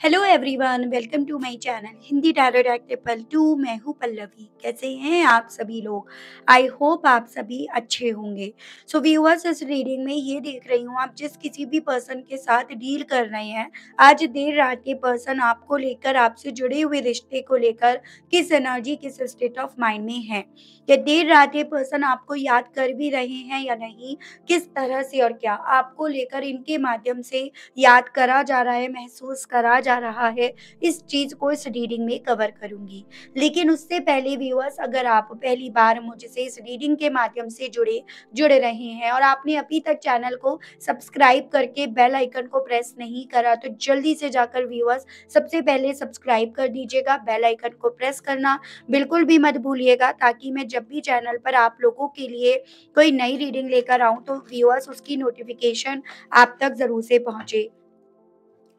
Hello everyone, welcome to my channel Hindi tarot deck triple two. मैं हूँ पल्लवी। कैसे हैं आप सभी लोग? आई होप आप सभी अच्छे होंगे। सो व्यूअर्स, इस रीडिंग में ये देख रही हूँ, आप जिस किसी भी पर्सन के साथ डील कर रहे हैं, आज देर रात के पर्सन आपको लेकर, आपसे जुड़े हुए रिश्ते को लेकर किस एनर्जी, किस स्टेट ऑफ माइंड में है, या देर रात ये पर्सन आपको याद कर भी रहे हैं या नहीं, किस तरह से और क्या आपको लेकर इनके माध्यम से याद करा जा रहा है, महसूस करा जा रहा है, इस चीज़ को इस रीडिंग में कवर करूँगी। लेकिन उससे पहले व्यूअर्स, अगर आप पहली बार मुझसे इस रीडिंग के माध्यम से जुड़ रहे हैं और आपने अभी तक चैनल को सब्सक्राइब करके बेल आइकन को प्रेस नहीं करा, तो जल्दी से जाकर व्यूअर्स सबसे पहले सब्सक्राइब कर दीजिएगा। बेल आइकन को प्रेस करना बिल्कुल भी मत भूलिएगा, ताकि मैं जब भी चैनल पर आप लोगों के लिए कोई नई रीडिंग लेकर आऊँ, तो व्यूअर्स उसकी नोटिफिकेशन आप तक ज़रूर से पहुँचे।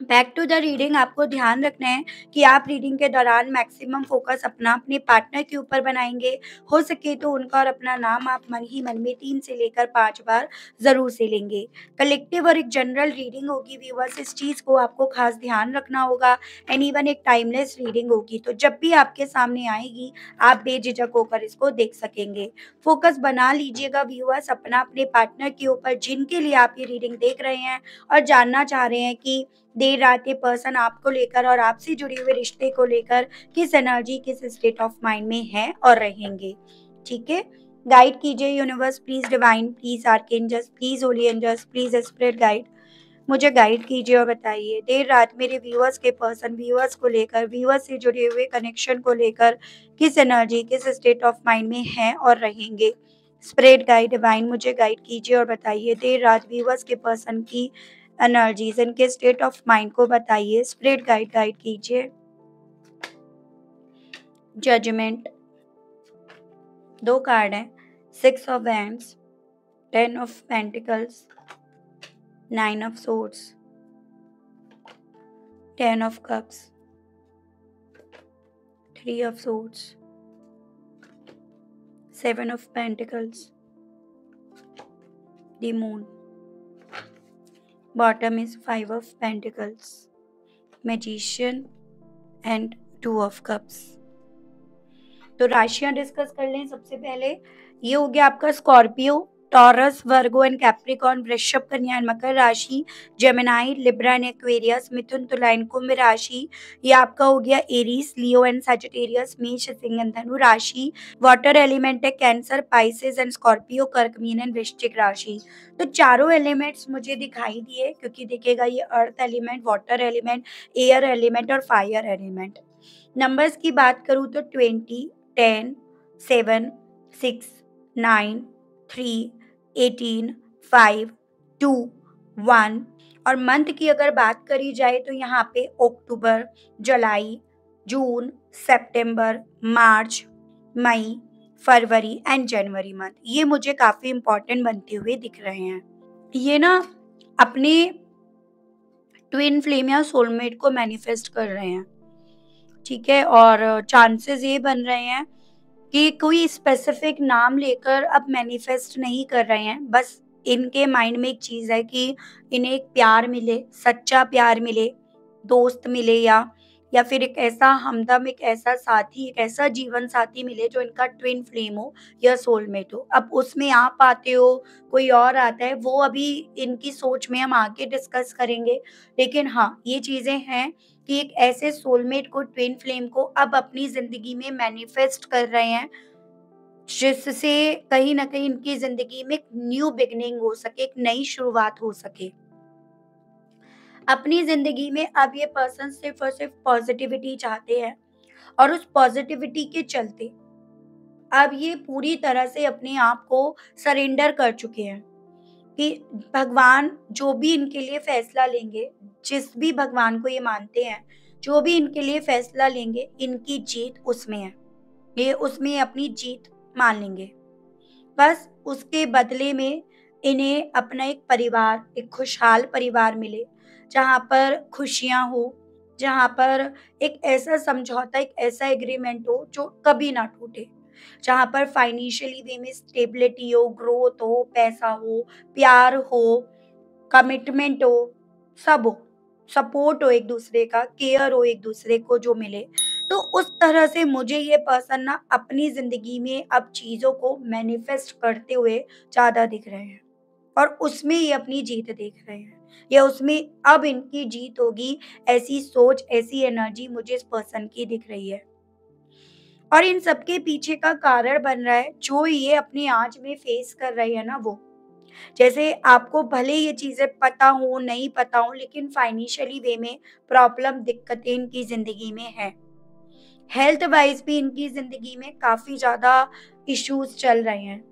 बैक टू द रीडिंग, आपको ध्यान रखना है कि आप रीडिंग के दौरान मैक्सिमम फोकस अपना अपने पार्टनर के ऊपर बनाएंगे। हो सके तो उनका और अपना नाम आप मन ही मन में 3 से लेकर 5 बार ज़रूर से लेंगे। कलेक्टिव और एक जनरल रीडिंग होगी व्यूअर्स, इस चीज़ को आपको खास ध्यान रखना होगा। एंड इवन एक टाइमलेस रीडिंग होगी, तो जब भी आपके सामने आएगी, आप बेझिझक होकर इसको देख सकेंगे। फोकस बना लीजिएगा व्यूअर्स अपना अपने पार्टनर के ऊपर, जिनके लिए आप ये रीडिंग देख रहे हैं और जानना चाह रहे हैं कि देर रात ये पर्सन आपको लेकर और आपसे जुड़े हुए रिश्ते को लेकर किस एनर्जी, किस स्टेट ऑफ माइंड में हैं और रहेंगे। ठीक है? गाइड कीजिए universe, please divine, please archangels, please holy angels, please spirit guide, मुझे गाइड कीजिए और बताइए देर रात मेरे व्यूअर्स के पर्सन, व्यूअर्स को लेकर, व्यूअर्स से जुड़े हुए कनेक्शन को लेकर किस एनर्जी, किस स्टेट ऑफ माइंड में हैं और रहेंगे। स्पिरिट गाइड डिवाइन, मुझे गाइड कीजिए और बताइए देर रात व्यूअर्स के पर्सन की एनर्जीज, इनके स्टेट ऑफ माइंड को बताइए। स्पिरिट गाइड गाइड कीजिए। जजमेंट, 2 कार्ड हैं, 6 of wands, 10 of pentacles, 9 of swords, 10 of cups, 3 of swords, 7 of pentacles, the moon. Bottom is 5 of pentacles, magician and 2 of cups. तो राशियां discuss कर लें। सबसे पहले ये हो गया आपका Scorpio, taurus, Virgo and Capricorn, वृषभ, कन्या एंड मकर राशि, जेमिनाई, लिब्रा एंड एक्वेरियस, मिथुन, तुला एंड कुंभ राशि। ये आपका हो गया एरीज, लियो एंड सजिटेरियस, मेष, सिंह एंड धनु राशि। वाटर एलिमेंट है कैंसर, पाइसेस एंड स्कॉर्पियो, कर्क, मीन एंड वृश्चिक राशि। तो चारों एलिमेंट्स मुझे दिखाई दिए, क्योंकि देखिएगा ये earth element, water element, air element और फायर एलिमेंट। नंबर्स की बात करूँ तो 20, 10, 7, 6, 9, 3, 18, 5, 2, 1। और मंथ की अगर बात करी जाए तो यहाँ पे अक्टूबर, जुलाई, जून, सितंबर, मार्च, मई, फरवरी एंड जनवरी मंथ, ये मुझे काफी इंपॉर्टेंट बनते हुए दिख रहे हैं। ये ना अपने ट्विन फ्लेम या सोलमेट को मैनिफेस्ट कर रहे हैं। ठीक है? और चांसेस ये बन रहे हैं कि कोई स्पेसिफिक नाम लेकर अब मैनिफेस्ट नहीं कर रहे हैं। बस इनके माइंड में एक चीज़ है कि इन्हें एक प्यार मिले, सच्चा प्यार मिले, दोस्त मिले, या फिर एक ऐसा हमदम, एक ऐसा साथी, एक ऐसा जीवन साथी मिले जो इनका ट्विन फ्लेम हो या सोलमेट हो। अब उसमें आप आते हो, कोई और आता है, वो अभी इनकी सोच में हम आगे डिस्कस करेंगे। लेकिन हाँ, ये चीज़ें हैं कि एक ऐसे सोलमेट को, ट्विन फ्लेम को अब अपनी ज़िंदगी में मैनिफेस्ट कर रहे हैं, जिससे कहीं न कहीं इनकी ज़िंदगी में एक न्यू बिगिनिंग हो सके, एक नई शुरुआत हो सके। अपनी ज़िंदगी में अब ये पर्सन सिर्फ़ और सिर्फ़ पॉज़िटिविटी चाहते हैं, और उस पॉज़िटिविटी के चलते अब ये पूरी तरह से अपने आप को सरेंडर कर चुके हैं कि भगवान जो भी इनके लिए फैसला लेंगे, जिस भी भगवान को ये मानते हैं, जो भी इनके लिए फैसला लेंगे, इनकी जीत उसमें है। ये उसमें अपनी जीत मान लेंगे। बस उसके बदले में इन्हें अपना एक परिवार, एक खुशहाल परिवार मिले, जहाँ पर खुशियाँ हो, जहाँ पर एक ऐसा समझौता, एक ऐसा एग्रीमेंट हो जो कभी ना टूटे, जहाँ पर फाइनेंशियली वे में स्टेबिलिटी हो, ग्रोथ हो, पैसा हो, प्यार हो, कमिटमेंट हो, सब हो, सपोर्ट हो एक दूसरे का, केयर हो एक दूसरे को जो मिले। तो उस तरह से मुझे ये पर्सन ना अपनी ज़िंदगी में अब चीज़ों को मैनिफेस्ट करते हुए ज़्यादा दिख रहे हैं और उसमें ये अपनी जीत देख रहे हैं या उसमें अब इनकी जीत होगी, ऐसी सोच, ऐसी एनर्जी मुझे इस पर्सन की दिख रही है। और इन सब के पीछे का कारण बन रहा है जो ये अपनी आज में फेस कर रही है ना वो। जैसे आपको भले ये चीज़ें पता हो, नहीं पता हो, लेकिन फाइनेंशियली वे में प्रॉब्लम, दिक्कतें इनकी ज़िंदगी में हैं। हेल्थ वाइज़ भी इनकी ज़िंदगी में काफ़ी ज़्यादा इश्यूज़ चल रहे हैं।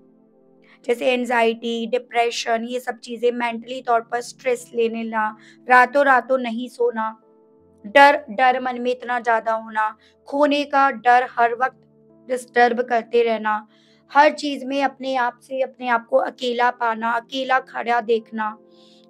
जैसे एंग्ज़ायटी, डिप्रेशन, ये सब चीज़ें, मेंटली तौर पर स्ट्रेस ले लेना, रातों-रातों नहीं सोना, डर डर मन में इतना ज़्यादा होना, खोने का डर हर वक़्त डिस्टर्ब करते रहना, हर चीज़ में अपने आप से अपने आप को अकेला पाना, अकेला खड़ा देखना।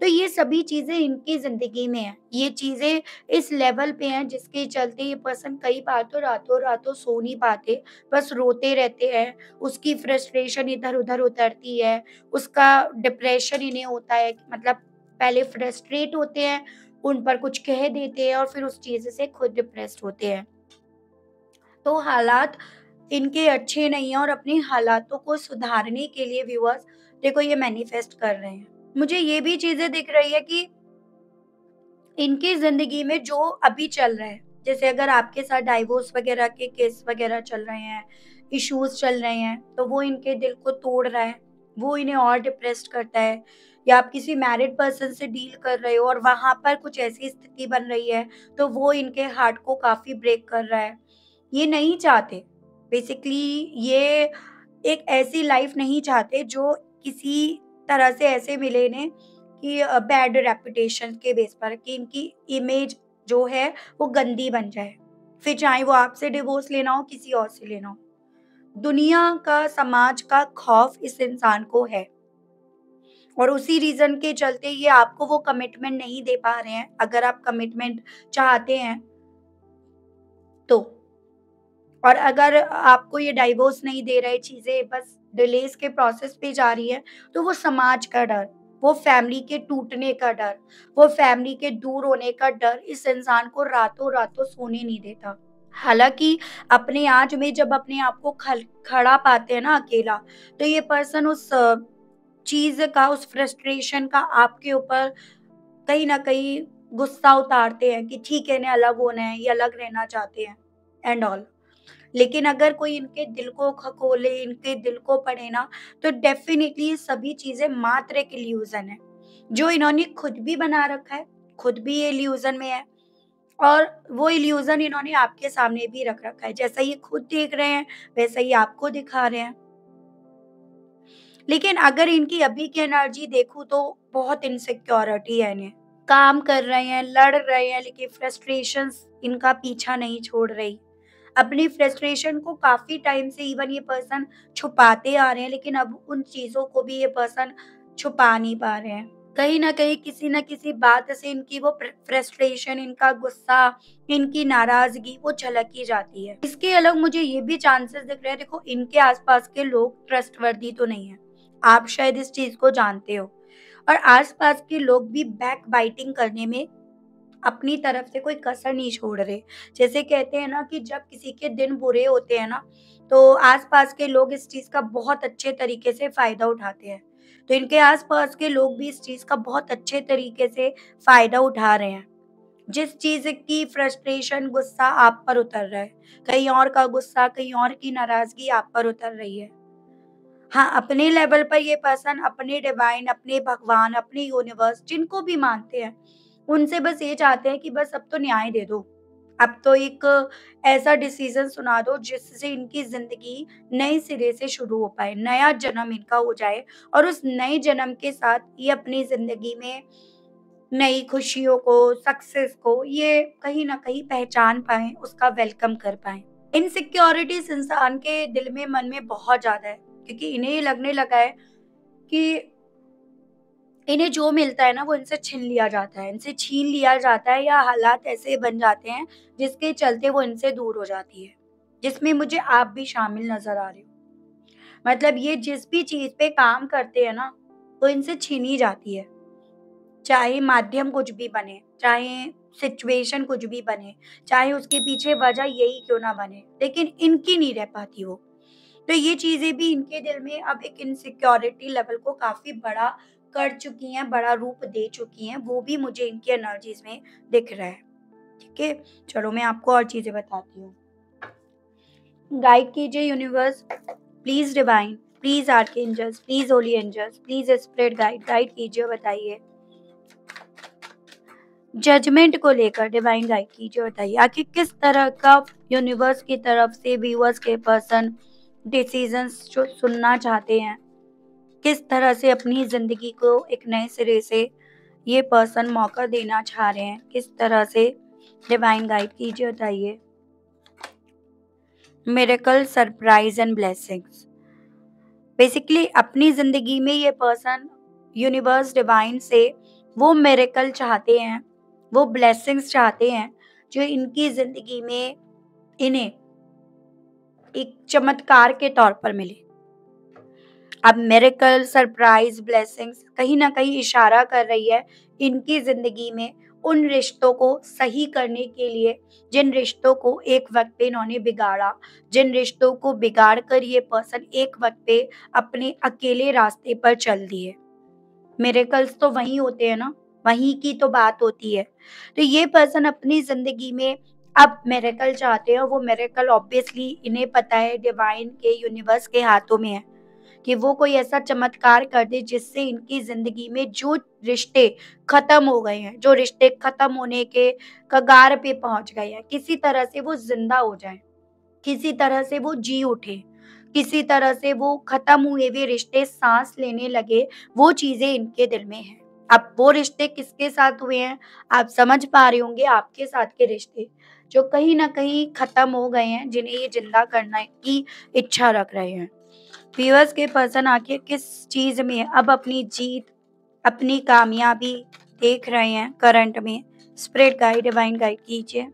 तो ये सभी चीज़ें इनकी ज़िंदगी में हैं। ये चीज़ें इस लेवल पे हैं जिसके चलते ये पर्सन कई बार तो रातों-रातों सो नहीं पाते, बस रोते रहते हैं। उसकी फ्रस्ट्रेशन इधर-उधर उतरती है, उसका डिप्रेशन इन्हें होता है कि मतलब पहले फ्रस्ट्रेट होते हैं, उन पर कुछ कह देते हैं और फिर उस चीज़ से खुद डिप्रेस्ड होते हैं। तो हालात इनके अच्छे नहीं हैं और अपने हालातों को सुधारने के लिए व्यूअर्स देखो ये मैनिफेस्ट कर रहे हैं। मुझे ये भी चीज़ें दिख रही है कि इनकी ज़िंदगी में जो अभी चल रहा है, जैसे अगर आपके साथ डाइवोर्स वगैरह के केस वगैरह चल रहे हैं, इश्यूज़ चल रहे हैं, तो वो इनके दिल को तोड़ रहा है, वो इन्हें और डिप्रेस्ड करता है। या आप किसी मैरिड पर्सन से डील कर रहे हो और वहाँ पर कुछ ऐसी स्थिति बन रही है, तो वो इनके हार्ट को काफ़ी ब्रेक कर रहा है। ये नहीं चाहते, बेसिकली ये एक ऐसी लाइफ़ नहीं चाहते जो किसी तरह से ऐसे मिले इन्हें कि बैड रेपुटेशन के बेस पर कि इनकी इमेज जो है वो गंदी बन जाए। फिर चाहे वो आपसे डिवोर्स लेना हो, किसी और से लेना हो। दुनिया का, समाज का खौफ इस इंसान को है और उसी रीज़न के चलते ये आपको वो कमिटमेंट नहीं दे पा रहे हैं, अगर आप कमिटमेंट चाहते हैं तो। और अगर आपको ये डाइवोर्स नहीं दे रहे, चीज़ें बस डिलेज़ के प्रोसेस पे जा रही है, तो वो समाज का डर, वो फैमिली के टूटने का डर, वो फैमिली के दूर होने का डर इस इंसान को रातों-रातों सोने नहीं देता। हालाँकि अपने आज में जब अपने आप को खड़ा पाते हैं ना अकेला, तो ये पर्सन उस चीज़ का, उस फ्रस्ट्रेशन का आपके ऊपर कहीं न कहीं गुस्सा उतारते हैं कि ठीक है, इन्हें अलग होना है, ये अलग रहना चाहते हैं एंड ऑल। लेकिन अगर कोई इनके दिल को खकोले, इनके दिल को पढ़े ना, तो डेफ़िनिटली ये सभी चीज़ें मात्र एक इल्यूज़न है, जो इन्होंने खुद भी बना रखा है, खुद भी ये इल्यूज़न में है और वो इल्यूज़न इन्होंने आपके सामने भी रख रखा है। जैसा ये खुद देख रहे हैं, वैसा ही आपको दिखा रहे हैं। लेकिन अगर इनकी अभी की एनर्जी देखूँ तो बहुत इनसिक्योरिटी है इन्हें। काम कर रहे हैं, लड़ रहे हैं, लेकिन फ्रस्ट्रेशंस इनका पीछा नहीं छोड़ रही। अपनी फ्रस्ट्रेशन को काफ़ी टाइम से इवन ये पर्सन छुपाते आ रहे हैं, लेकिन अब उन चीज़ों को भी ये पर्सन छुपा नहीं पा रहे हैं। कहीं न कहीं किसी न किसी बात से इनकी वो फ्रस्ट्रेशन, इनका गुस्सा, इनकी नाराज़गी वो झलक ही जाती है। इसके अलग मुझे ये भी चांसेस दिख रहे हैं, देखो इनके आस-पास के लोग ट्रस्टवर्दी तो नहीं है। आप शायद इस चीज़ को जानते हो और आस-पास के लोग भी बैकबाइटिंग करने में अपनी तरफ से कोई कसर नहीं छोड़ रहे। जैसे कहते हैं ना कि जब किसी के दिन बुरे होते हैं ना, तो आस-पास के लोग इस चीज़ का बहुत अच्छे तरीके से फ़ायदा उठाते हैं। तो इनके आस-पास के लोग भी इस चीज़ का बहुत अच्छे तरीके से फ़ायदा उठा रहे हैं। जिस चीज़ की फ्रस्ट्रेशन, गुस्सा आप पर उतर रहा है, कहीं और का गुस्सा, कहीं और की नाराज़गी आप पर उतर रही है। हाँ, अपने लेवल पर ये पर्सन अपने डिवाइन, अपने भगवान, अपने यूनिवर्स जिनको भी मानते हैं, उनसे बस ये चाहते हैं कि बस अब तो न्याय दे दो। अब तो एक ऐसा डिसीज़न सुना दो जिससे इनकी ज़िंदगी नए सिरे से शुरू हो पाए, नया जन्म इनका हो जाए और उस नए जन्म के साथ ये अपनी ज़िंदगी में नई खुशियों को, सक्सेस को ये कहीं न कहीं पहचान पाएँ, उसका वेलकम कर पाएँ। इनसिक्योरिटीज़ इंसान के दिल में, मन में बहुत ज़्यादा है, क्योंकि इन्हें ये लगने लगा है कि इन्हें जो मिलता है ना वो इनसे छीन लिया जाता है, इनसे छीन लिया जाता है या हालात ऐसे बन जाते हैं जिसके चलते वो इनसे दूर हो जाती है, जिसमें मुझे आप भी शामिल नज़र आ रहे हो। मतलब ये जिस भी चीज़ पे काम करते हैं ना, वो इनसे छीनी जाती है, चाहे माध्यम कुछ भी बने, चाहे सिचुएशन कुछ भी बने, चाहे उसके पीछे वजह यही क्यों ना बने, लेकिन इनकी नहीं रह पाती वो। तो ये चीज़ें भी इनके दिल में अब एक इनसिक्योरिटी लेवल को काफ़ी बड़ा कर चुकी हैं, बड़ा रूप दे चुकी हैं, वो भी मुझे इनकी एनर्जीज़ में दिख रहा है। ठीक है? चलो मैं आपको और चीज़ें बताती हूँ। गाइड कीजिए universe, please divine, please archangels, please holy angels, please spirit guide, guide कीजिए और बताइए। जजमेंट को लेकर डिवाइन गाइड कीजिए, बताइए आखिर किस तरह का यूनिवर्स की तरफ से व्यूअर्स के पर्सन डिसीजंस जो सुनना चाहते हैं, किस तरह से अपनी ज़िंदगी को एक नए सिरे से ये पर्सन मौका देना चाह रहे हैं, किस तरह से डिवाइन गाइड कीजिए, बताइए। Miracle, surprise and blessings. Basically अपनी ज़िंदगी में ये पर्सन यूनिवर्स डिवाइन से वो मिरेकल चाहते हैं, वो ब्लेसिंग्स चाहते हैं जो इनकी ज़िंदगी में इन्हें एक चमत्कार के तौर पर मिले। अब मिरेकल, सरप्राइज, ब्लेसिंग्स कहीं न कहीं इशारा कर रही है इनकी ज़िंदगी में उन रिश्तों को सही करने के लिए, जिन रिश्तों को एक वक़्त पे इन्होंने बिगाड़ा, जिन रिश्तों को बिगाड़ कर ये पर्सन एक वक़्त पे अपने अकेले रास्ते पर चल दिए। मिरेकल्स तो वहीं होते हैं ना, वहीं की तो बात होती है। तो ये पर्सन अपनी ज़िंदगी में अब मिरेकल चाहते हैं, वो मिरेकल ऑब्वियसली इन्हें पता है डिवाइन के यूनिवर्स के हाथों में है। कि वो कोई ऐसा चमत्कार कर दे जिससे इनकी ज़िंदगी में जो रिश्ते ख़त्म हो गए हैं, जो रिश्ते ख़त्म होने के कगार पे पहुँच गए हैं, किसी तरह से वो ज़िंदा हो जाएँ, किसी तरह से वो जी उठे, किसी तरह से वो ख़त्म हुए हुए रिश्ते साँस लेने लगे, वो चीज़ें इनके दिल में हैं। अब वो रिश्ते किसके साथ हुए हैं, आप समझ पा रहे होंगे आपके साथ के रिश्ते, जो कहीं न कहीं ख़त्म हो गए हैं, जिन्हें ये ज़िंदा करने की इच्छा रख रहे हैं। व्यूअर्स के पर्सन आखिर किस चीज में अब अपनी जीत, अपनी कामयाबी देख रहे हैं करंट में, स्पिरिट गाइड, डिवाइन गाइड कीजिए।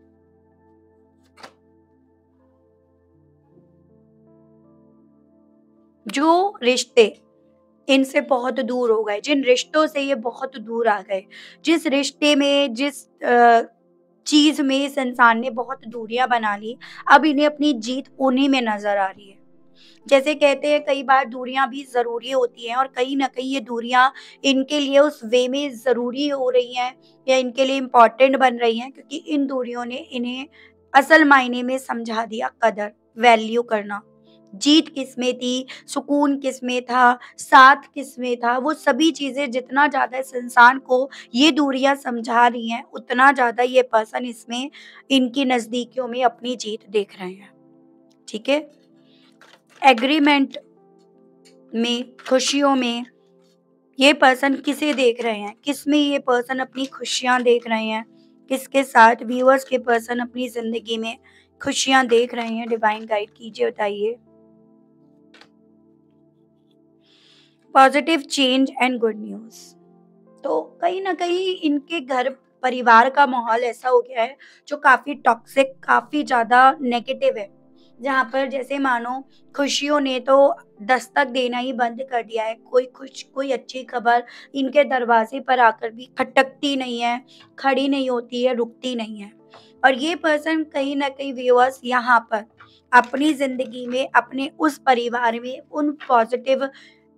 जो रिश्ते इनसे बहुत दूर हो गए, जिन रिश्तों से ये बहुत दूर आ गए, जिस रिश्ते में, जिस चीज में इस इंसान ने बहुत दूरियां बना ली, अब इन्हें अपनी जीत उन्हीं में नजर आ रही है। जैसे कहते हैं कई बार दूरियां भी ज़रूरी होती हैं और कहीं न कहीं ये दूरियां इनके लिए उस वे में ज़रूरी हो रही हैं या इनके लिए इम्पोर्टेंट बन रही हैं क्योंकि इन दूरियों ने इन्हें असल मायने में समझा दिया कदर, वैल्यू करना। जीत किसमें थी, सुकून किसमें था, साथ किसमें था, वो सभी चीज़ें जितना ज़्यादा इस इंसान को ये दूरियां समझा रही हैं, उतना ज़्यादा ये पर्सन इसमें इनकी नज़दीकियों में अपनी जीत देख रहे हैं। ठीक है? एग्रीमेंट में, खुशियों में ये पर्सन किसे देख रहे हैं? किसमें ये पर्सन अपनी खुशियाँ देख रहे हैं? किसके साथ व्यूअर्स के पर्सन अपनी ज़िंदगी में खुशियाँ देख रहे हैं? डिवाइन गाइड कीजिए, बताइए। Positive change and good news. तो कहीं न कहीं इनके घर परिवार का माहौल ऐसा हो गया है जो काफ़ी टॉक्सिक, काफ़ी ज़्यादा नेगेटिव है। जहाँ पर जैसे मानो खुशियों ने तो दस्तक देना ही बंद कर दिया है। कोई अच्छी खबर इनके दरवाज़े पर आकर भी खटकती नहीं है, खड़ी नहीं होती है, रुकती नहीं है। और ये पर्सन कहीं न कहीं व्यूअर्स यहाँ पर अपनी ज़िंदगी में, अपने उस परिवार में उन पॉज़िटिव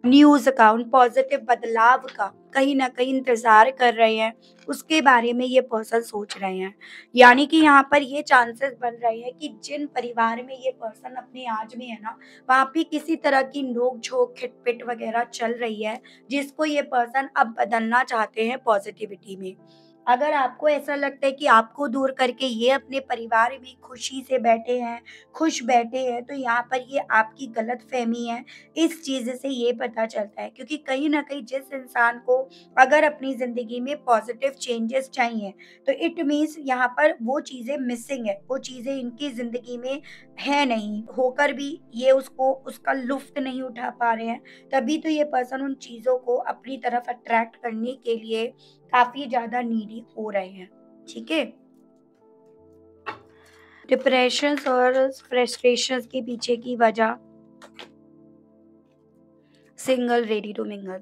न्यूज़ का, उन पॉज़िटिव बदलाव का कहीं न कहीं इंतज़ार कर रहे हैं, उसके बारे में ये पर्सन सोच रहे हैं। यानी कि यहाँ पर ये चांसेस बन रहे हैं कि जिन परिवार में ये पर्सन अपने आज में है ना, वहाँ पे किसी तरह की नोक-झोंक, खिटपिट वग़ैरह चल रही है, जिसको ये पर्सन अब बदलना चाहते हैं पॉज़िटिविटी में। अगर आपको ऐसा लगता है कि आपको दूर करके ये अपने परिवार में खुशी से बैठे हैं, खुश बैठे हैं, तो यहाँ पर ये आपकी गलतफ़हमी है। इस चीज़ से ये पता चलता है क्योंकि कहीं न कहीं जिस इंसान को अगर अपनी ज़िंदगी में पॉज़िटिव चेंजेस चाहिए, तो इट मीन्स यहाँ पर वो चीज़ें मिसिंग है, वो चीज़ें इनकी ज़िंदगी में है नहीं, होकर भी ये उसको उसका लुफ़्त नहीं उठा पा रहे हैं, तभी तो ये पर्सन उन चीज़ों को अपनी तरफ अट्रैक्ट करने के लिए काफ़ी ज़्यादा नीडी हो रहे हैं। ठीक है? डिप्रेशंस और फ्रस्ट्रेशंस के पीछे की वजह, सिंगल रेडी टू मिंगल।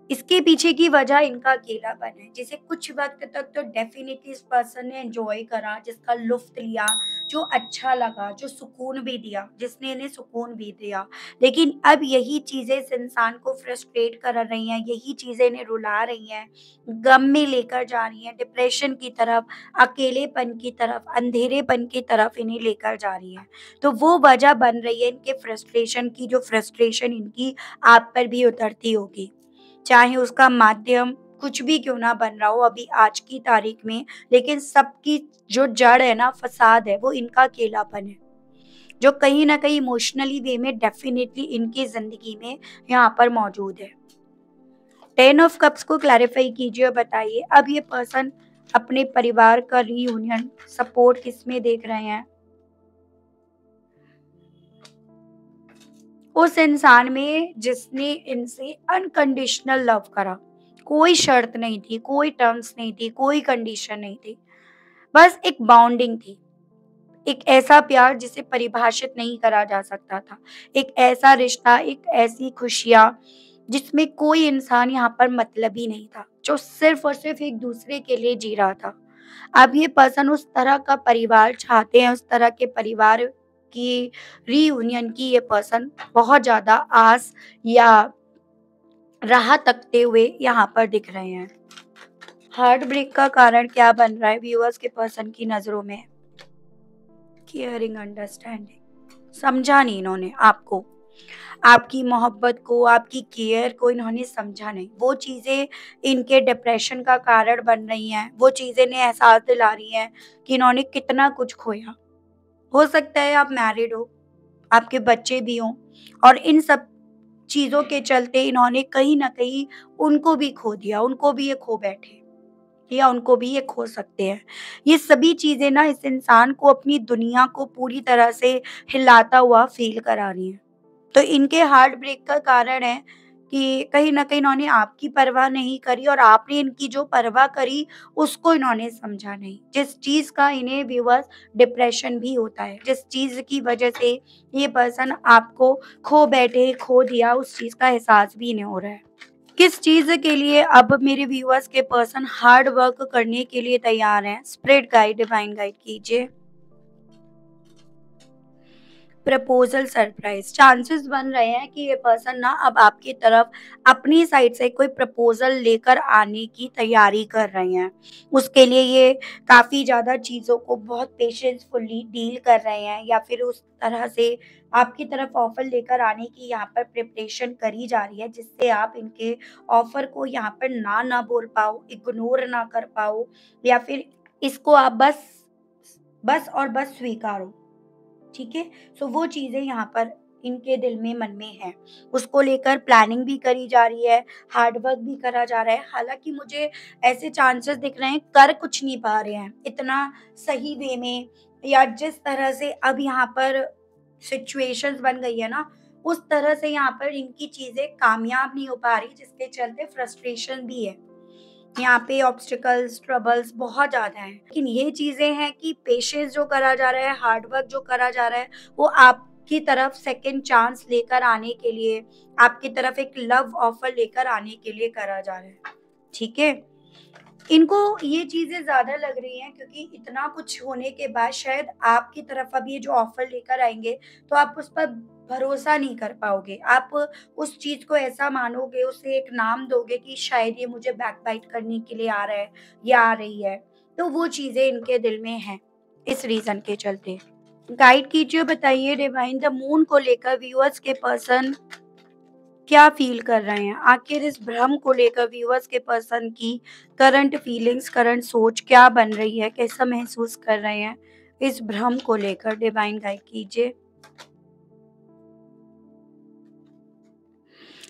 इसके पीछे की वजह इनका अकेलापन है, जिसे कुछ वक़्त तक तो डेफ़िनिटली इस पर्सन ने एन्जॉय करा, जिसका लुफ़्त लिया, जो अच्छा लगा, जो सुकून भी दिया, जिसने इन्हें सुकून भी दिया। लेकिन अब यही चीज़ें इस इंसान को फ्रस्ट्रेट कर रही हैं, यही चीज़ें इन्हें रुला रही हैं, गम में लेकर जा रही हैं, डिप्रेशन की तरफ, अकेलेपन की तरफ, अंधेरेपन की तरफ इन्हें लेकर जा रही हैं। तो वो वजह बन रही है इनके फ्रस्ट्रेशन की, जो फ्रस्ट्रेशन इनकी आप पर भी उतरती होगी। चाहे उसका माध्यम कुछ भी क्यों ना बन रहा हो अभी आज की तारीख में, लेकिन सबकी जो जड़ है ना, फ़साद है, वो इनका अकेलापन है, जो कहीं न कहीं इमोशनली वे में डेफ़िनिटली इनकी ज़िंदगी में यहाँ पर मौजूद है। 10 ऑफ कप्स को क्लैरिफ़ाई कीजिए और बताइए अब ये पर्सन अपने परिवार का रीयूनियन सपोर्ट किसमें देख रहे हैं? उस इंसान में जिसने इनसे अनकंडीशनल लव करा। कोई शर्त नहीं थी, कोई टर्म्स नहीं थी, कोई कंडीशन नहीं थी। बस एक बॉन्डिंग थी। एक ऐसा प्यार जिसे परिभाषित नहीं करा जा सकता था। एक ऐसा रिश्ता, एक ऐसी खुशियाँ जिसमें कोई इंसान यहाँ पर मतलबी नहीं था, जो सिर्फ़ और सिर्फ़ एक-दूसरे के लिए जी रहा था। अब ये पर्सन उस तरह का परिवार चाहते हैं, उस तरह के परिवार की रीयूनियन की ये पर्सन बहुत ज़्यादा आस या राह तकते हुए यहाँ पर दिख रहे हैं। हार्ट ब्रेक का कारण क्या बन रहा है व्यूअर्स के पर्सन की नज़रों में? Caring understanding. समझा नहीं इन्होंने आपको, आपकी मोहब्बत को, आपकी केयर को इन्होंने समझा नहीं। वो चीज़ें इनके डिप्रेशन का कारण बन रही हैं, वो चीज़ें इन्हें एहसास दिला रही हैं कि इन्होंने कितना कुछ खोया। हो सकता है आप मैरिड हो, आपके बच्चे भी हों और इन सब चीज़ों के चलते इन्होंने कहीं न कहीं उनको भी खो दिया, उनको भी ये खो बैठे या उनको भी ये खो सकते हैं। ये सभी चीज़ें ना इस इंसान को अपनी दुनिया को पूरी तरह से हिलाता हुआ फ़ील करा रही हैं। तो इनके हार्ट ब्रेक का कारण है कि कहीं न कहीं इन्होंने आपकी परवाह नहीं करी और आपने इनकी जो परवाह करी, उसको इन्होंने समझा नहीं। जिस चीज़ का इन्हें व्यूअर्स डिप्रेशन भी होता है, जिस चीज़ की वजह से ये पर्सन आपको खो बैठे, खो दिया, उस चीज़ का एहसास भी इन्हें हो रहा है। किस चीज़ के लिए अब मेरे व्यूअर्स के पर्सन हार्ड वर्क करने के लिए तैयार हैं? स्प्रिट गाइड, डिवाइन गाइड कीजिए। प्रपोज़ल सरप्राइज़, चांसेस बन रहे हैं कि ये पर्सन ना अब आपकी तरफ अपनी साइड से कोई प्रपोज़ल लेकर आने की तैयारी कर रहे हैं। उसके लिए ये काफ़ी ज़्यादा चीज़ों को बहुत पेशेंसफुली डील कर रहे हैं या फिर उस तरह से आपकी तरफ ऑफ़र लेकर आने की यहाँ पर प्रिपरेशन करी जा रही है, जिससे आप इनके ऑफ़र को यहाँ पर ना बोल पाओ, इग्नोर ना कर पाओ या फिर इसको आप बस और बस स्वीकारो। ठीक है? सो वो चीज़ें यहाँ पर इनके दिल में, मन में हैं। उसको लेकर प्लानिंग भी करी जा रही है, हार्ड वर्क भी करा जा रहा है। हालाँकि मुझे ऐसे चांसेस दिख रहे हैं, कर कुछ नहीं पा रहे हैं, इतना सही वे में या जिस तरह से अब यहाँ पर सिचुएशंस बन गई है ना, उस तरह से यहाँ पर इनकी चीज़ें कामयाब नहीं हो पा रही, जिसके चलते फ्रस्ट्रेशन भी है। यहाँ पे ऑब्स्टिकल्स, ट्रबल्स बहुत ज़्यादा हैं। लेकिन ये चीज़ें हैं कि पेशेंस जो करा जा रहा है, हार्ड वर्क जो करा जा रहा है, वो आपकी तरफ सेकंड चांस लेकर आने के लिए, आपकी तरफ एक लव ऑफर लेकर आने के लिए करा जा रहा है। ठीक है? इनको ये चीज़ें ज़्यादा लग रही हैं क्योंकि इतना कुछ होने के बाद शायद आपकी तरफ अब ये जो ऑफ़र लेकर आएँगे, तो आप उस पर भरोसा नहीं कर पाओगे। आप उस चीज़ को ऐसा मानोगे, उसे एक नाम दोगे कि शायद ये मुझे बैकबाइट करने के लिए आ रहा है या आ रही है। तो वो चीज़ें इनके दिल में हैं, इस रीज़न के चलते। गाइड कीजिए, बताइए डिवाइन द मून को लेकर व्यूअर्स के पर्सन क्या फ़ील कर रहे हैं? आखिर इस भ्रम को लेकर व्यूअर्स के पर्सन की करंट फीलिंग्स, करंट सोच क्या बन रही है? कैसा महसूस कर रहे हैं? इस भ्रम को लेकर डिवाइन गाइड कीजिए।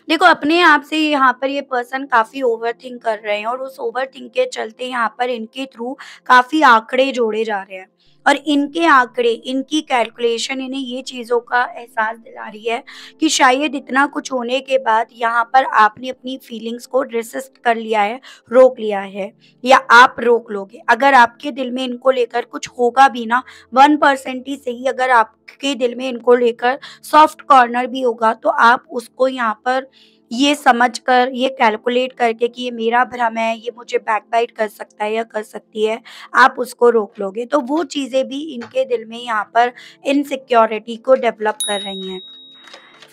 देखो, अपने आप से यहाँ पर ये पर्सन काफ़ी ओवरथिंक कर रहे हैं और उस ओवरथिंक के चलते यहाँ पर इनके थ्रू काफ़ी आंकड़े जोड़े जा रहे हैं और इनके आंकड़े, इनकी कैलकुलेशन इन्हें ये चीज़ों का एहसास दिला रही है कि शायद इतना कुछ होने के बाद यहाँ पर आपने अपनी फीलिंग्स को रेसिस्ट कर लिया है, रोक लिया है या आप रोक लोगे। अगर आपके दिल में इनको लेकर कुछ होगा भी ना, 1% ही सही, अगर आपके दिल में इनको लेकर सॉफ्ट कॉर्नर भी होगा तो आप उसको यहाँ पर ये समझकर, ये कैलकुलेट करके कि ये मेरा भ्रम है, ये मुझे बैकबाइट कर सकता है या कर सकती है, आप उसको रोक लोगे। तो वो चीज़ें भी इनके दिल में यहाँ पर इनसिक्योरिटी को डेवलप कर रही हैं।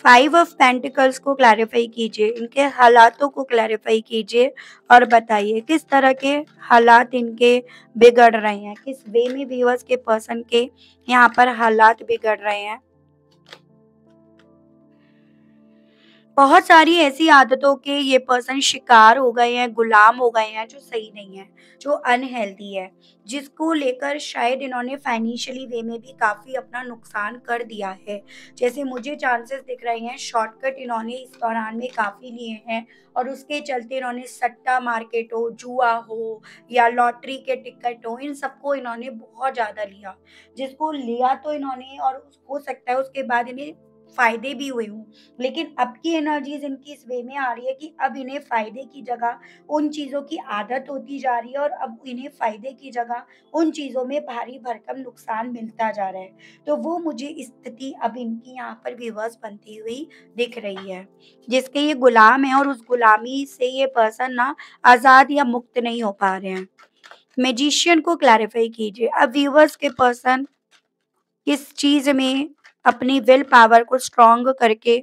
5 ऑफ पेंटिकल्स को क्लैरिफ़ाई कीजिए, इनके हालातों को क्लैरिफ़ाई कीजिए और बताइए किस तरह के हालात इनके बिगड़ रहे हैं, किस वे में व्यूअर्स के पर्सन के यहाँ पर हालात बिगड़ रहे हैं। बहुत सारी ऐसी आदतों के ये पर्सन शिकार हो गए हैं, गुलाम हो गए हैं जो सही नहीं है, जो अनहेल्दी है, जिसको लेकर शायद इन्होंने फाइनेंशियली वे में भी काफ़ी अपना नुकसान कर दिया है। जैसे मुझे चांसेस दिख रहे हैं शॉर्टकट इन्होंने इस दौरान में काफ़ी लिए हैं और उसके चलते इन्होंने सट्टा मार्केट हो, जुआ हो या लॉटरी के टिकट हो, इन सबको इन्होंने बहुत ज़्यादा लिया। जिसको लिया तो इन्होंने और हो सकता है उसके बाद इन्हें फ़ायदे भी हुए हों। लेकिन अब की एनर्जीज़ इनकी इस वे में आ रही है कि अब इन्हें फ़ायदे की जगह उन चीज़ों की आदत होती जा रही है और अब इन्हें फ़ायदे की जगह उन चीज़ों में भारी भरकम नुकसान मिलता जा रहा है। तो वो मुझे स्थिति अब इनकी यहाँ पर रिवर्स बनती हुई दिख रही है, जिसके ये गुलाम हैं और उस गुलामी से ये पर्सन ना आज़ाद या मुक्त नहीं हो पा रहे हैं। मैजिशियन को क्लैरिफ़ाई कीजिए। अब व्यूअर्स के पर्सन किस चीज़ में अपनी विल पावर को स्ट्रॉन्ग करके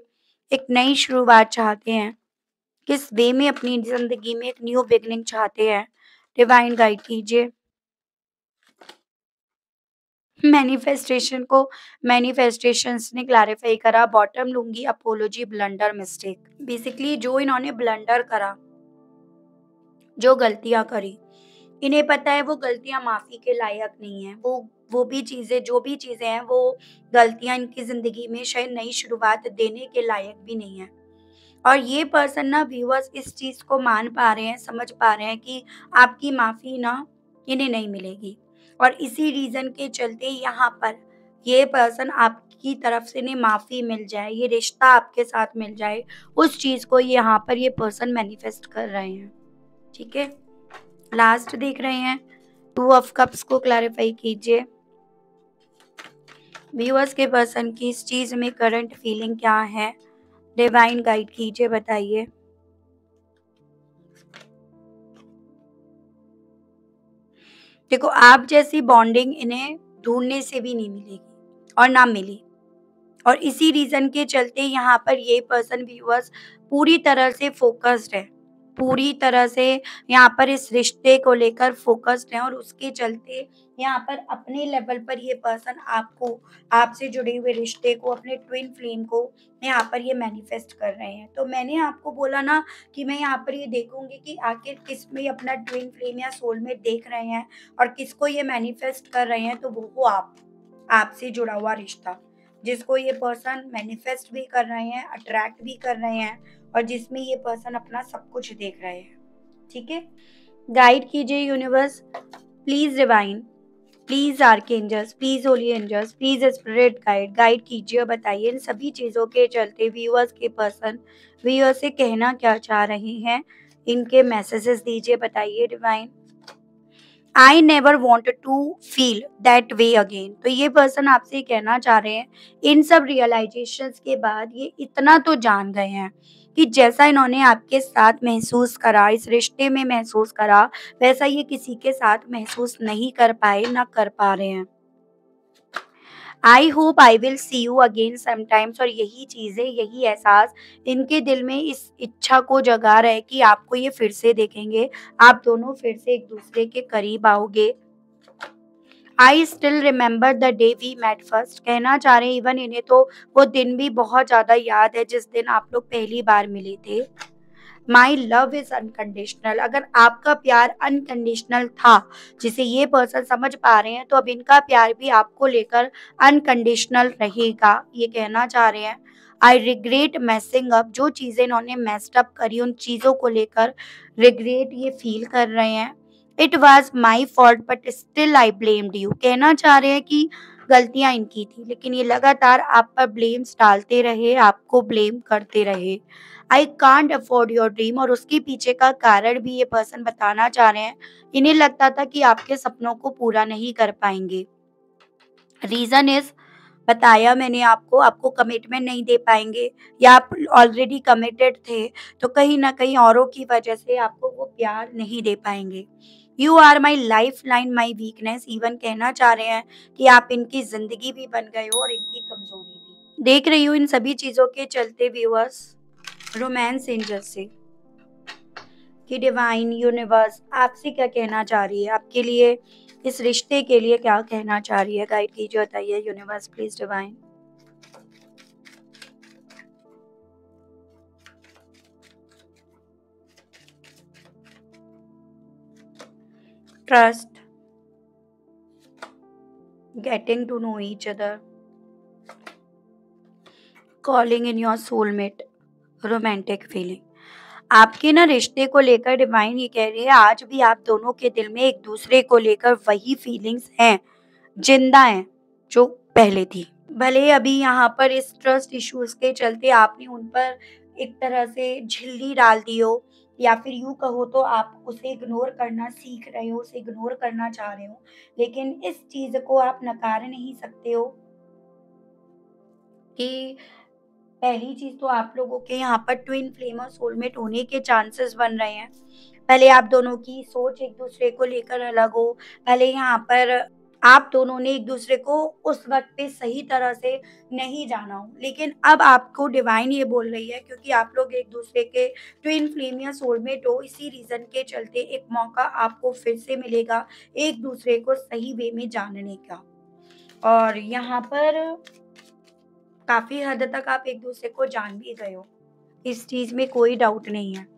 एक नई शुरुआत चाहते हैं? किस वे में अपनी ज़िंदगी में एक न्यू बिगिनिंग चाहते हैं? डिवाइन गाइड कीजिए। मैनिफेस्टेशंस ने क्लैरिफाई करा बॉटम लूँगी अपोलॉजी ब्लंडर मिस्टेक। बेसिकली जो इन्होंने ब्लंडर करा, जो गलतियाँ करी, इन्हें पता है वो गलतियाँ माफ़ी के लायक नहीं हैं। वो भी चीज़ें जो भी चीज़ें हैं वो गलतियाँ इनकी ज़िंदगी में शायद नई शुरुआत देने के लायक भी नहीं है। और ये पर्सन ना व्यूअर्स इस चीज़ को मान पा रहे हैं, समझ पा रहे हैं कि आपकी माफ़ी ना इन्हें नहीं मिलेगी। और इसी रीज़न के चलते यहाँ पर ये पर्सन आपकी तरफ से इन्हें माफ़ी मिल जाए, ये रिश्ता आपके साथ मिल जाए, उस चीज़ को यहाँ पर ये पर्सन मैनिफेस्ट कर रहे हैं। ठीक है? लास्ट देख रहे हैं, 2 ऑफ कप्स को क्लैरिफाई कीजिए। व्यूअर्स के पर्सन की इस चीज़ में करंट फीलिंग क्या है? डिवाइन गाइड कीजिए, बताइए। देखो, आप जैसी बॉन्डिंग इन्हें ढूँढने से भी नहीं मिलेगी और ना मिली। और इसी रीज़न के चलते यहाँ पर ये पर्सन व्यूअर्स पूरी तरह से फ़ोकस्ड है। पूरी तरह से यहाँ पर इस रिश्ते को लेकर फ़ोकस्ड है और उसके चलते यहाँ पर अपने लेवल पर ये पर्सन आपको, आपसे जुड़े हुए रिश्ते को, अपने ट्विन फ्लेम को यहाँ पर ये मैनिफेस्ट कर रहे हैं। तो मैंने आपको बोला ना कि मैं यहाँ पर ये देखूँगी कि आखिर किसमें अपना ट्विन फ्लेम या सोलमेट देख रहे हैं और किसको ये मैनिफेस्ट कर रहे हैं, तो वो हो आप। आपसे जुड़ा हुआ रिश्ता, जिसको ये पर्सन मैनिफेस्ट भी कर रहे हैं, अट्रैक्ट भी कर रहे हैं और जिसमें ये पर्सन अपना सब कुछ देख रहे हैं। ठीक है? गाइड कीजिए universe, please divine, please archangels, please holy angels, please spirit guide, guide कीजिए और बताइए इन सभी चीज़ों के चलते व्यूअर्स के पर्सन व्यूअर्स से कहना क्या चाह रहे हैं? इनके मैसेजेस दीजिए, बताइए divine. I never want to feel that way again. तो ये पर्सन आपसे कहना चाह रहे हैं, इन सब रियलाइजेशंस के बाद ये इतना तो जान गए हैं कि जैसा इन्होंने आपके साथ महसूस करा, इस रिश्ते में महसूस करा, वैसा ये किसी के साथ महसूस नहीं कर पाए, ना कर पा रहे हैं। I hope I will see you again sometimes. और यही चीज़ें, यही एहसास इनके दिल में इस इच्छा को जगा रहा है कि आपको ये फिर से देखेंगे, आप दोनों फिर से एक दूसरे के करीब आओगे। I still remember the day we met first. कहना चाह रहे हैं इवन इन्हें तो वो दिन भी बहुत ज़्यादा याद है जिस दिन आप लोग पहली बार मिले थे। My love is unconditional. अगर आपका प्यार अनकंडीशनल था, जिसे ये पर्सन समझ पा रहे हैं, तो अब इनका प्यार भी आपको लेकर अनकंडीशनल रहेगा, ये कहना चाह रहे हैं। I regret मैसिंग up. जो चीज़ें इन्होंने मेस्ड अप करी, उन चीज़ों को लेकर रिग्रेट ये फील कर रहे हैं। It was my fault but still I blamed you. कहना चाह रहे हैं कि गलतियां इनकी थी, लेकिन ये लगातार आप पर ब्लेम्स डालते रहे, आपको ब्लेम करते रहे। I can't afford your dream. और उसके पीछे का कारण भी ये पर्सन बताना चाह रहे हैं। इन्हें लगता था कि आपके सपनों को पूरा नहीं कर पाएंगे। रीजन इज बताया मैंने आपको, आपको कमिटमेंट नहीं दे पाएँगे या आप ऑलरेडी कमिटेड थे, तो कहीं न कहीं औरों की वजह से आपको वो प्यार नहीं दे पाएँगे। You are my lifeline, my weakness, even कहना चाह रहे हैं कि आप इनकी ज़िंदगी भी बन गए हो और इनकी कमज़ोरी भी। देख रही हूँ इन सभी चीज़ों के चलते व्यूअर्स, रोमांस एंजल से, कि डिवाइन यूनिवर्स आपसे क्या कहना चाह रही है, आपके लिए इस रिश्ते के लिए क्या कहना चाह रही है, गाइड कीजिए, बताइए universe please divine. Trust, getting to know each other, calling in your soulmate, romantic feeling. आपके ना रिश्ते को लेकर डिवाइन ये कह रही है आज भी आप दोनों के दिल में एक दूसरे को लेकर वही फीलिंग्स हैं, जिंदा हैं, जो पहले थी। भले ही अभी यहाँ पर इस ट्रस्ट इश्यूज के चलते आपने उन पर एक तरह से झिल्ली डाल दी हो, या फिर यूं कहो तो आप उसे इग्नोर करना सीख रहे हो, उसे इग्नोर करना चाह रहे हो, लेकिन इस चीज को आप नकार नहीं सकते हो कि पहली चीज़ तो आप लोगों के यहाँ पर ट्विन फ्लेम और सोलमेट होने के चांसेस बन रहे हैं। पहले आप दोनों की सोच एक-दूसरे को लेकर अलग हो। पहले यहाँ पर आप दोनों ने एक-दूसरे को उस वक़्त पे सही तरह से नहीं जाना हो। लेकिन अब आपको डिवाइन ये बोल रही है, क्योंकि आप लोग एक-दूसरे के ट्विन फ्लेम या सोलमेट हो, इसी रीज़न के चलते एक मौका आपको फिर से मिलेगा एक-दूसरे को सही वे में जानने का। और यहाँ पर काफ़ी हद तक आप एक-दूसरे को जान भी गए हो। इस चीज़ में कोई डाउट नहीं है।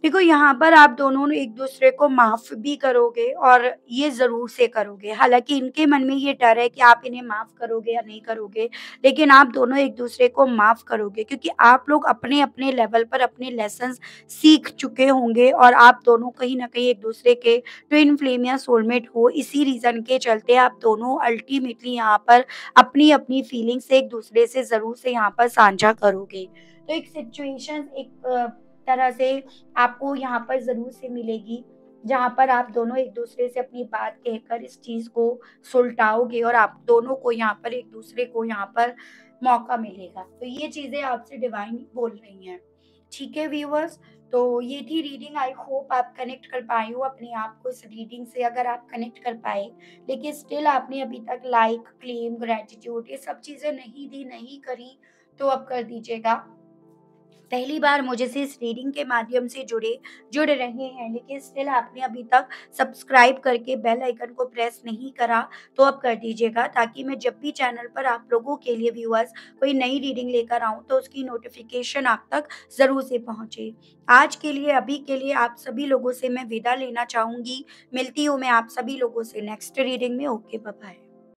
देखो यहाँ पर आप दोनों एक-दूसरे को माफ़ भी करोगे और ये ज़रूर से करोगे। हालाँकि इनके मन में ये डर है कि आप इन्हें माफ़ करोगे या नहीं करोगे, लेकिन आप दोनों एक-दूसरे को माफ़ करोगे, क्योंकि आप लोग अपने-अपने लेवल पर अपने लेसन्स सीख चुके होंगे और आप दोनों कहीं न कहीं एक-दूसरे के ट्विन फ्लेम या सोलमेट हो। इसी रीज़न के चलते आप दोनों अल्टीमेटली यहाँ पर अपनी-अपनी फीलिंग्स एक-दूसरे से ज़रूर से यहाँ पर साझा करोगे। तो एक सिचुएशन एक तरह से आपको यहाँ पर ज़रूर से मिलेगी, जहाँ पर आप दोनों एक-दूसरे से अपनी बात कहकर इस चीज़ को सुलटाओगे और आप दोनों को यहाँ पर एक-दूसरे को यहाँ पर मौका मिलेगा। तो ये चीज़ें आपसे डिवाइन बोल रही हैं। ठीक है व्यूअर्स, तो ये थी रीडिंग। आई होप आप कनेक्ट कर पाए हो अपने आप को इस रीडिंग से। अगर आप कनेक्ट कर पाए, लेकिन स्टिल आपने अभी तक लाइक, क्लेम, ग्रैटिट्यूड ये सब चीज़ें नहीं दी, नहीं करी, तो अब कर दीजिएगा। पहली बार मुझे से इस रीडिंग के माध्यम से जुड़ रहे हैं, लेकिन स्टिल आपने अभी तक सब्सक्राइब करके बेल आइकन को प्रेस नहीं करा, तो अब कर दीजिएगा, ताकि मैं जब भी चैनल पर आप लोगों के लिए व्यूअर्स कोई नई रीडिंग लेकर आऊँ तो उसकी नोटिफिकेशन आप तक ज़रूर से पहुँचे। आज के लिए, अभी के लिए आप सभी लोगों से मैं विदा लेना चाहूँगी। मिलती हूँ मैं आप सभी लोगों से नेक्स्ट रीडिंग में। Okay, bye bye.